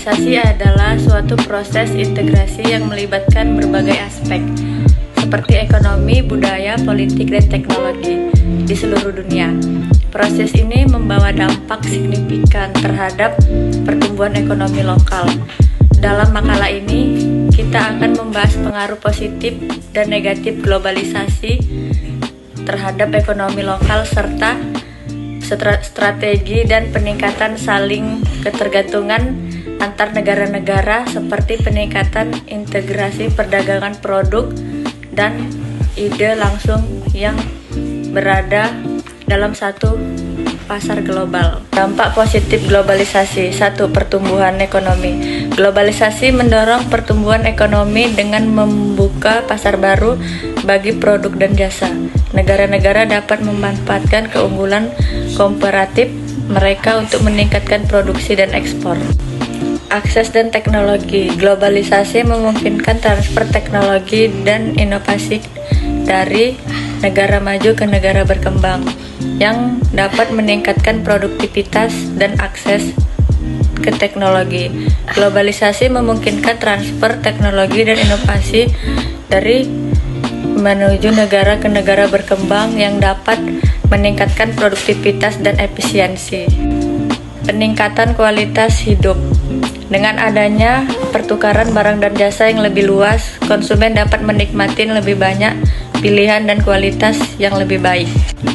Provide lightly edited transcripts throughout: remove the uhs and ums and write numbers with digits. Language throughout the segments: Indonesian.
Globalisasi adalah suatu proses integrasi yang melibatkan berbagai aspek, seperti ekonomi, budaya, politik, dan teknologi di seluruh dunia. Proses ini membawa dampak signifikan terhadap pertumbuhan ekonomi lokal. Dalam makalah ini, kita akan membahas pengaruh positif dan negatif globalisasi terhadap ekonomi lokal serta strategi dan peningkatan saling ketergantungan antar negara-negara seperti peningkatan integrasi perdagangan produk dan ide langsung yang berada dalam satu pasar global. Dampak positif globalisasi. 1. Pertumbuhan ekonomi. Globalisasi mendorong pertumbuhan ekonomi dengan membuka pasar baru bagi produk dan jasa. Negara-negara dapat memanfaatkan keunggulan komparatif mereka untuk meningkatkan produksi dan ekspor. Akses dan teknologi. Globalisasi memungkinkan transfer teknologi dan inovasi dari negara maju ke negara berkembang yang dapat meningkatkan produktivitas dan akses ke teknologi. Globalisasi memungkinkan transfer teknologi dan inovasi dari menuju negara ke negara berkembang yang dapat meningkatkan produktivitas dan efisiensi. Peningkatan kualitas hidup. Dengan adanya pertukaran barang dan jasa yang lebih luas, konsumen dapat menikmati lebih banyak pilihan dan kualitas yang lebih baik.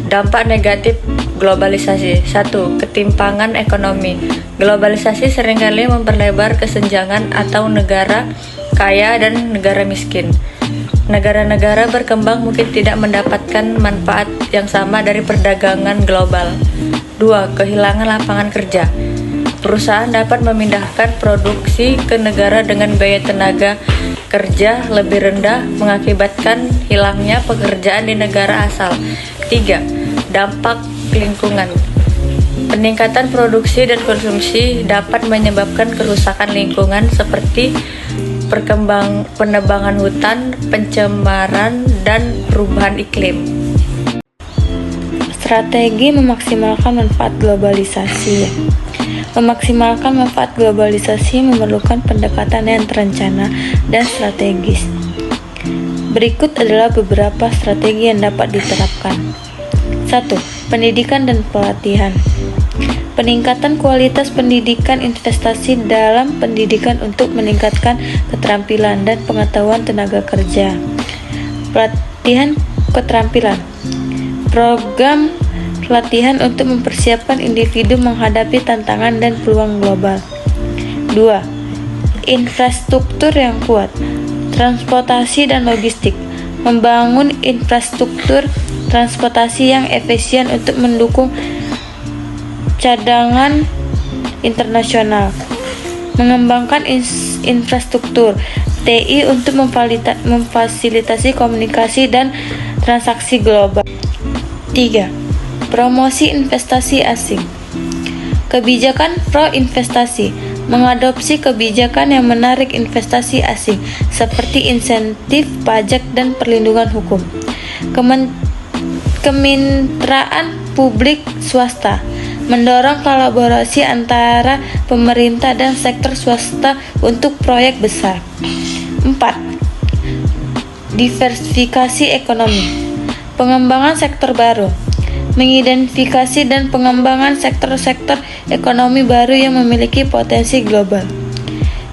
Dampak negatif globalisasi. 1. Ketimpangan ekonomi. Globalisasi seringkali memperlebar kesenjangan atau negara kaya dan negara miskin. Negara-negara berkembang mungkin tidak mendapatkan manfaat yang sama dari perdagangan global. 2. Kehilangan lapangan kerja. Perusahaan dapat memindahkan produksi ke negara dengan biaya tenaga kerja lebih rendah, mengakibatkan hilangnya pekerjaan di negara asal. 3. Dampak lingkungan. Peningkatan produksi dan konsumsi dapat menyebabkan kerusakan lingkungan seperti penebangan hutan, pencemaran, dan perubahan iklim. Strategi memaksimalkan manfaat globalisasi. Memaksimalkan manfaat globalisasi memerlukan pendekatan yang terencana dan strategis. Berikut adalah beberapa strategi yang dapat diterapkan. 1. Pendidikan dan pelatihan. Peningkatan kualitas pendidikan, investasi dalam pendidikan untuk meningkatkan keterampilan dan pengetahuan tenaga kerja. Pelatihan keterampilan. Program pelatihan untuk mempersiapkan individu menghadapi tantangan dan peluang global. 2. Infrastruktur yang kuat. Transportasi dan logistik. Membangun infrastruktur transportasi yang efisien untuk mendukung cadangan internasional. Mengembangkan infrastruktur TI untuk memfasilitasi komunikasi dan transaksi global. 3. Promosi investasi asing. Kebijakan pro-investasi. Mengadopsi kebijakan yang menarik investasi asing seperti insentif pajak dan perlindungan hukum. Kemitraan publik swasta. Mendorong kolaborasi antara pemerintah dan sektor swasta untuk proyek besar. 4. Diversifikasi ekonomi. Pengembangan sektor baru. Mengidentifikasi dan pengembangan sektor-sektor ekonomi baru yang memiliki potensi global.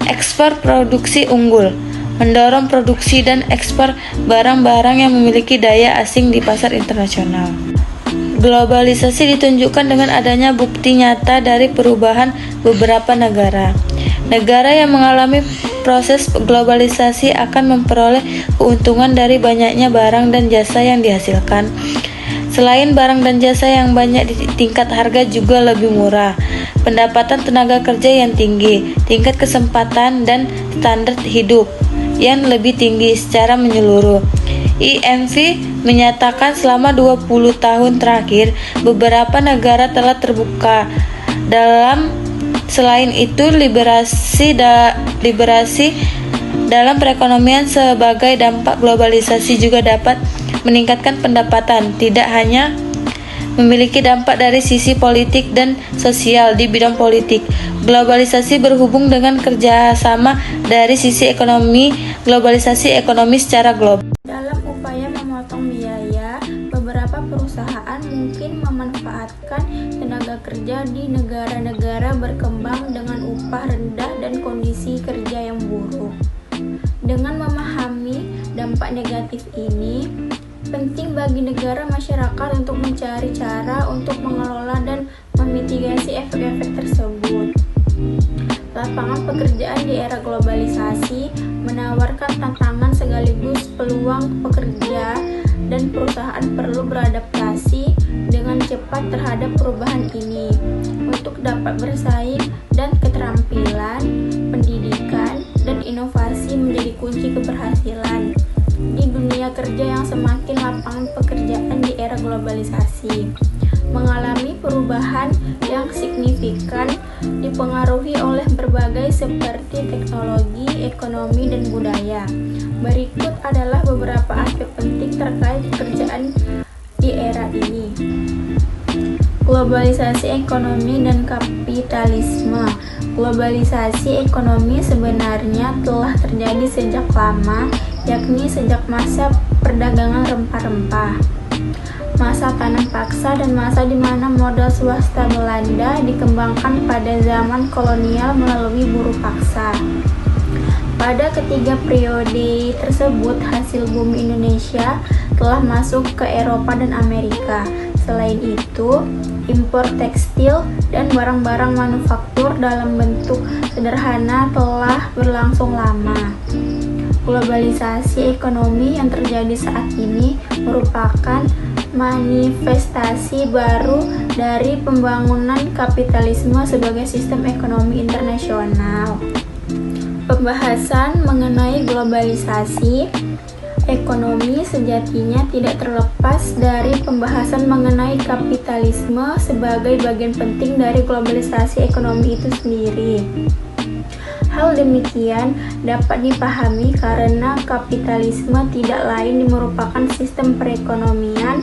Ekspor produksi unggul. Mendorong produksi dan ekspor barang-barang yang memiliki daya asing di pasar internasional. Globalisasi ditunjukkan dengan adanya bukti nyata dari perubahan beberapa negara. Negara yang mengalami proses globalisasi akan memperoleh keuntungan dari banyaknya barang dan jasa yang dihasilkan. Selain barang dan jasa yang banyak, tingkat harga juga lebih murah. Pendapatan tenaga kerja yang tinggi, tingkat kesempatan dan standar hidup yang lebih tinggi secara menyeluruh. IMF menyatakan selama 20 tahun terakhir, beberapa negara telah terbuka. Selain itu, liberasi dalam perekonomian sebagai dampak globalisasi juga dapat meningkatkan pendapatan, tidak hanya memiliki dampak dari sisi politik dan sosial. Di bidang politik, globalisasi berhubung dengan kerjasama dari sisi ekonomi, globalisasi ekonomi secara global. Dalam upaya memotong biaya, beberapa perusahaan mungkin memanfaatkan tenaga kerja di negara-negara berkembang dengan upah rendah dan kondisi kerja yang buruk. Dengan memahami dampak negatif ini, penting bagi negara masyarakat untuk mencari cara untuk mengelola dan memitigasi efek-efek tersebut. Lapangan pekerjaan di era globalisasi menawarkan tantangan sekaligus peluang pekerja, dan perusahaan perlu beradaptasi dengan cepat terhadap perubahan ini untuk dapat bersaing, dan keterampilan, pendidikan, dan inovasi menjadi kunci keberhasilan di dunia kerja yang semakin lapangan pekerjaan di era globalisasi mengalami perubahan yang signifikan, dipengaruhi oleh berbagai seperti teknologi, ekonomi, dan budaya. Berikut adalah beberapa aspek penting terkait pekerjaan di era ini. Globalisasi ekonomi dan kapitalisme. Globalisasi ekonomi sebenarnya telah terjadi sejak lama, yakni sejak masa perdagangan rempah-rempah, masa tanam paksa, dan masa di mana modal swasta Belanda dikembangkan pada zaman kolonial melalui buruh paksa. Pada ketiga periode tersebut, hasil bumi Indonesia telah masuk ke Eropa dan Amerika. Selain itu, impor tekstil dan barang-barang manufaktur dalam bentuk sederhana telah berlangsung lama. Globalisasi ekonomi yang terjadi saat ini merupakan manifestasi baru dari pembangunan kapitalisme sebagai sistem ekonomi internasional. Pembahasan mengenai globalisasi ekonomi sejatinya tidak terlepas dari pembahasan mengenai kapitalisme sebagai bagian penting dari globalisasi ekonomi itu sendiri. Hal demikian dapat dipahami karena kapitalisme tidak lain merupakan sistem perekonomian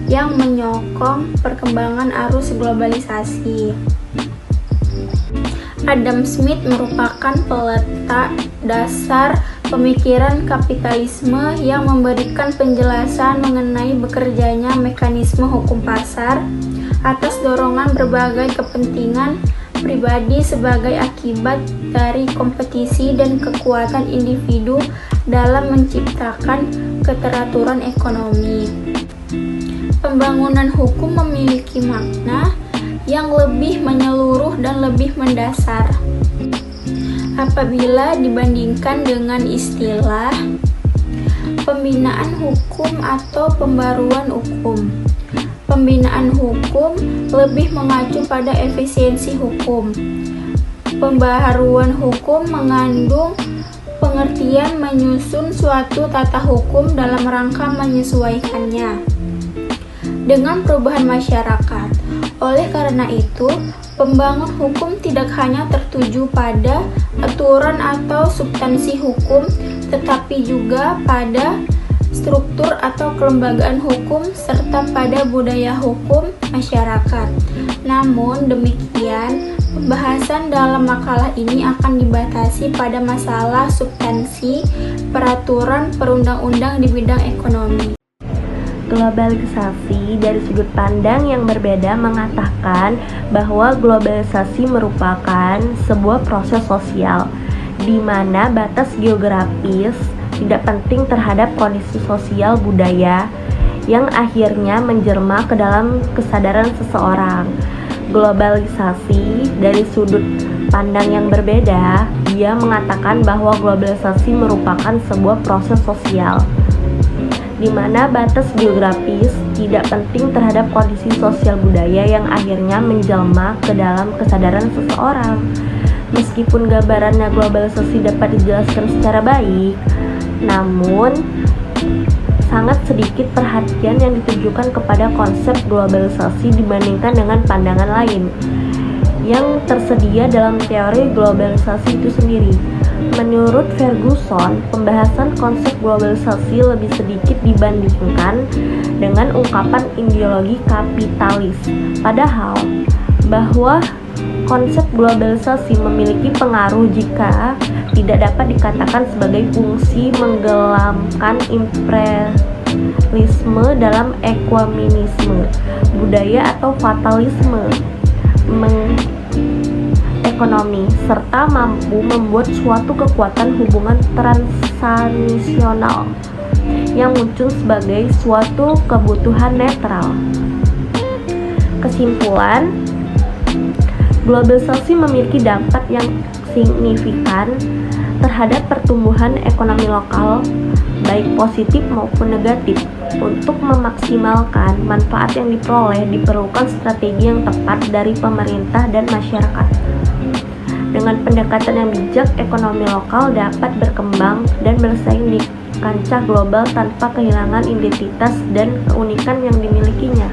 yang menyokong perkembangan arus globalisasi. Adam Smith merupakan peletak dasar pemikiran kapitalisme yang memberikan penjelasan mengenai bekerjanya mekanisme hukum pasar atas dorongan berbagai kepentingan pribadi sebagai akibat dari kompetisi dan kekuatan individu dalam menciptakan keteraturan ekonomi. Pembangunan hukum memiliki makna yang lebih menyeluruh dan lebih mendasar apabila dibandingkan dengan istilah pembinaan hukum atau pembaruan hukum. Pembinaan hukum lebih mengacu pada efisiensi hukum. Pembaharuan hukum mengandung pengertian menyusun suatu tata hukum dalam rangka menyesuaikannya dengan perubahan masyarakat. Oleh karena itu, pembangun hukum tidak hanya tertuju pada aturan atau substansi hukum, tetapi juga pada struktur atau kelembagaan hukum serta pada budaya hukum masyarakat. Namun demikian, pembahasan dalam makalah ini akan dibatasi pada masalah substansi peraturan perundang-undang di bidang ekonomi. Globalisasi dari sudut pandang yang berbeda mengatakan bahwa globalisasi merupakan sebuah proses sosial di mana batas geografis tidak penting terhadap kondisi sosial budaya yang akhirnya menjelma ke dalam kesadaran seseorang. Globalisasi dari sudut pandang yang berbeda, dia mengatakan bahwa globalisasi merupakan sebuah proses sosial di mana batas geografis tidak penting terhadap kondisi sosial budaya yang akhirnya menjelma ke dalam kesadaran seseorang. Meskipun gambarannya globalisasi dapat dijelaskan secara baik, namun sangat sedikit perhatian yang ditujukan kepada konsep globalisasi dibandingkan dengan pandangan lain yang tersedia dalam teori globalisasi itu sendiri. Menurut Ferguson, pembahasan konsep globalisasi lebih sedikit dibandingkan dengan ungkapan ideologi kapitalis. Padahal, bahwa konsep globalisasi memiliki pengaruh jika tidak dapat dikatakan sebagai fungsi menggelamkan imperialisme dalam ekumenisme budaya atau fatalisme ekonomi, serta mampu membuat suatu kekuatan hubungan transnasional yang muncul sebagai suatu kebutuhan netral. Kesimpulan, globalisasi memiliki dampak yang signifikan terhadap pertumbuhan ekonomi lokal, baik positif maupun negatif. Untuk memaksimalkan manfaat yang diperoleh, diperlukan strategi yang tepat dari pemerintah dan masyarakat. Dengan pendekatan yang bijak, ekonomi lokal dapat berkembang dan bersaing di kancah global tanpa kehilangan identitas dan keunikan yang dimilikinya.